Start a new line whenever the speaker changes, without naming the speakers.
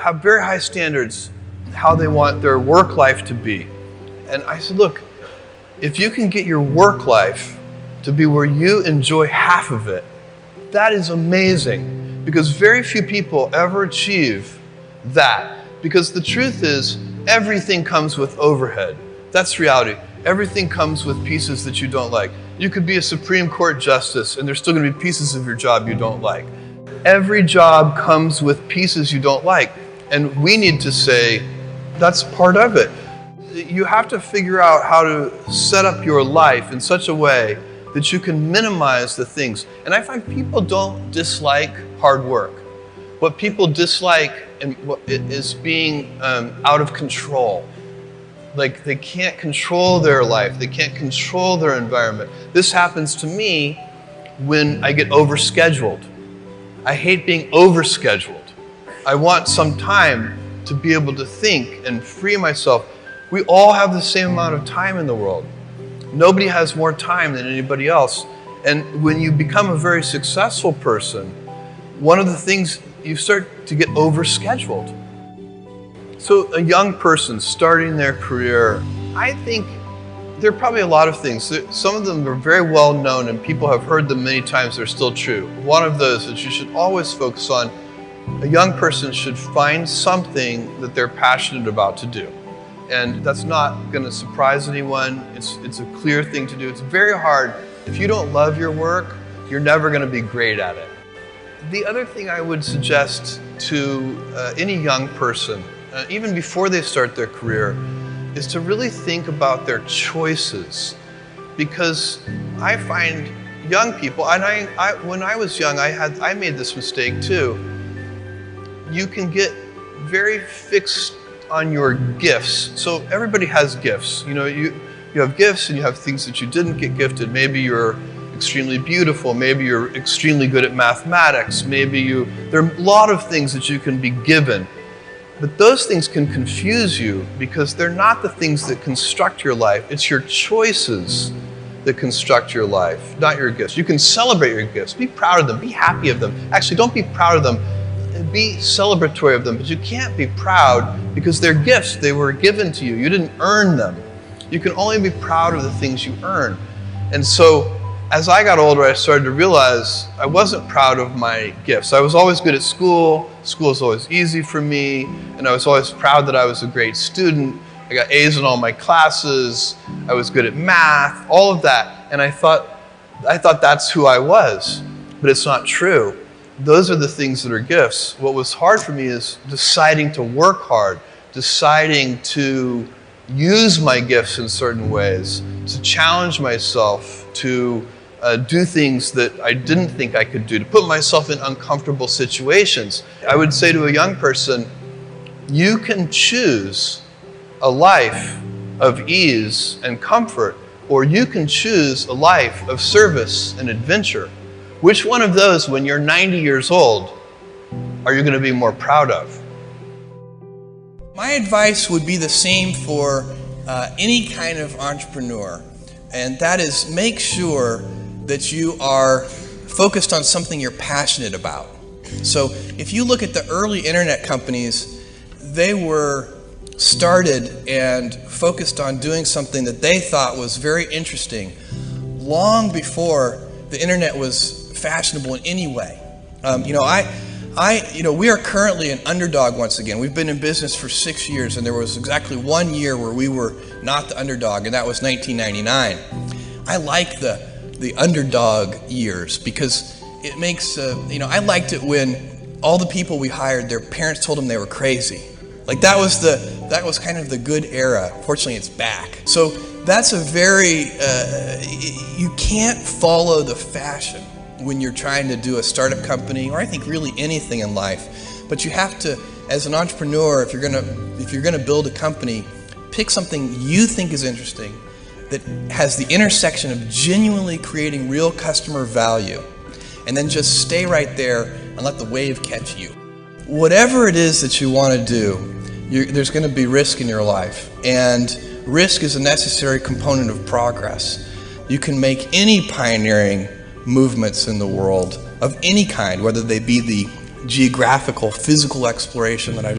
have very high standards how they want their work life to be. And I said, look, if you can get your work life to be where you enjoy half of it, that is amazing, because very few people ever achieve that. Because the truth is, everything comes with overhead. That's reality. Everything comes with pieces that you don't like. You could be a Supreme Court justice and there's still going to be pieces of your job you don't like. Every job comes with pieces you don't like. And we need to say, that's part of it. You have to figure out how to set up your life in such a way that you can minimize the things. And I find people don't dislike hard work. What people dislike is being out of control. Like they can't control their life. They can't control their environment. This happens to me when I get overscheduled. I hate being overscheduled. I want some time to be able to think and free myself. We all have the same amount of time in the world. Nobody has more time than anybody else. And when you become a very successful person, one of the things, you start to get overscheduled. So a young person starting their career, I think there are probably a lot of things. Some of them are very well known and people have heard them many times. They're still true. One of those that you should always focus on, a young person should find something that they're passionate about to do. And that's not going to surprise anyone. It's a clear thing to do. It's very hard. If you don't love your work, you're never going to be great at it. The other thing I would suggest to any young person, even before they start their career, is to really think about their choices. Because I find young people, and when I was young, I made this mistake too. You can get very fixed on your gifts. So everybody has gifts. You know, you have gifts and you have things that you didn't get gifted. Maybe you're extremely beautiful. Maybe you're extremely good at mathematics. There are a lot of things that you can be given. But those things can confuse you because they're not the things that construct your life. It's your choices that construct your life, not your gifts. You can celebrate your gifts. Be proud of them. Be happy of them. Actually, don't be proud of them. Be celebratory of them. But you can't be proud because they're gifts. They were given to you. You didn't earn them. You can only be proud of the things you earn. And so, as I got older, I started to realize I wasn't proud of my gifts. I was always good at school. School was always easy for me. And I was always proud that I was a great student. I got A's in all my classes. I was good at math, all of that. And I thought that's who I was. But it's not true. Those are the things that are gifts. What was hard for me is deciding to work hard, deciding to use my gifts in certain ways, to challenge myself, to do things that I didn't think I could do, to put myself in uncomfortable situations. I would say to a young person, you can choose a life of ease and comfort, or you can choose a life of service and adventure. Which one of those, when you're 90 years old, are you going to be more proud of?
My advice would be the same for any kind of entrepreneur, and that is make sure that you are focused on something you're passionate about. So if you look at the early internet companies, they were started and focused on doing something that they thought was very interesting long before the internet was fashionable in any way. We are currently an underdog once again. We've been in business for 6 years, and there was exactly 1 year where we were not the underdog, and that was 1999. I like the underdog years because it makes, I liked it when all the people we hired, their parents told them they were crazy. Like that was kind of the good era. Fortunately, it's back. So that's a very, you can't follow the fashion when you're trying to do a startup company, or I think really anything in life. But you have to, as an entrepreneur, if you're gonna build a company, pick something you think is interesting that has the intersection of genuinely creating real customer value, and then just stay right there and let the wave catch you. Whatever it is that you want to do, there's going to be risk in your life, and risk is a necessary component of progress. You can make any pioneering movements in the world of any kind, whether they be the geographical, physical exploration that I